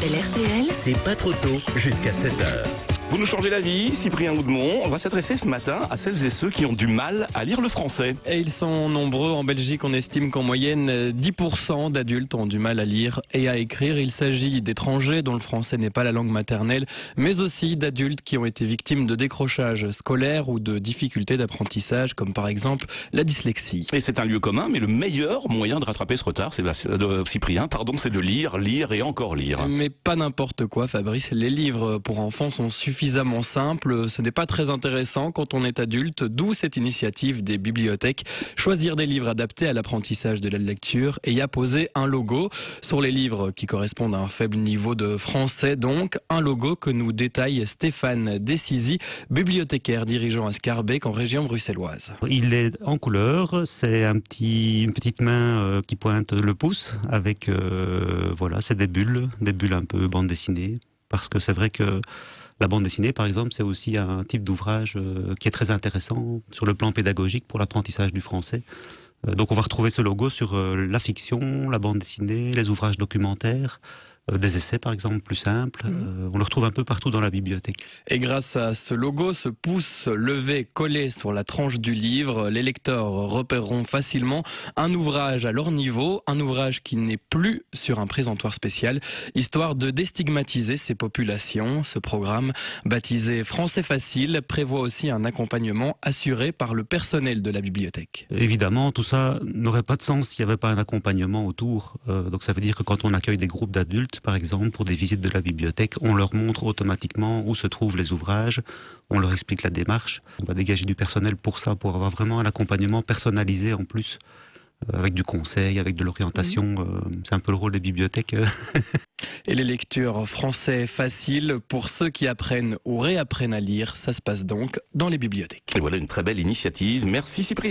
appelle RTL. C'est pas trop tôt, jusqu'à 7h. Vous nous changez la vie, Cyprien Oudemont. On va s'adresser ce matin à celles et ceux qui ont du mal à lire le français. Et ils sont nombreux. En Belgique, on estime qu'en moyenne, 10% d'adultes ont du mal à lire et à écrire. Il s'agit d'étrangers dont le français n'est pas la langue maternelle, mais aussi d'adultes qui ont été victimes de décrochage scolaire ou de difficultés d'apprentissage, comme par exemple la dyslexie. Et c'est un lieu commun, mais le meilleur moyen de rattraper ce retard, c'est c'est de lire, lire et encore lire. Mais pas n'importe quoi, Fabrice. Les livres pour enfants sont suffisamment simples. Ce n'est pas très intéressant quand on est adulte, d'où cette initiative des bibliothèques. Choisir des livres adaptés à l'apprentissage de la lecture et y apposer un logo sur les livres qui correspondent à un faible niveau de français. Donc, un logo que nous détaille Stéphane Dessisi, bibliothécaire dirigeant à Scarbeck en région bruxelloise. Il est en couleur, c'est une petite main qui pointe le pouce avec, c'est des bulles un peu bande dessinée. Parce que c'est vrai que la bande dessinée, par exemple, c'est aussi un type d'ouvrage qui est très intéressant sur le plan pédagogique pour l'apprentissage du français. Donc on va retrouver ce logo sur la fiction, la bande dessinée, les ouvrages documentaires, des essais par exemple plus simples. On le retrouve un peu partout dans la bibliothèque. Et grâce à ce logo, ce pouce levé collé sur la tranche du livre, les lecteurs repéreront facilement un ouvrage à leur niveau, un ouvrage qui n'est plus sur un présentoir spécial, histoire de déstigmatiser ces populations. Ce programme, baptisé Français Facile, prévoit aussi un accompagnement assuré par le personnel de la bibliothèque. Évidemment, tout ça n'aurait pas de sens s'il n'y avait pas un accompagnement autour. Donc ça veut dire que quand on accueille des groupes d'adultes, par exemple, pour des visites de la bibliothèque, on leur montre automatiquement où se trouvent les ouvrages, on leur explique la démarche. On va dégager du personnel pour ça, pour avoir vraiment un accompagnement personnalisé en plus, avec du conseil, avec de l'orientation. C'est un peu le rôle des bibliothèques. Et les lectures français faciles pour ceux qui apprennent ou réapprennent à lire, ça se passe donc dans les bibliothèques. Et voilà une très belle initiative. Merci Cyprien.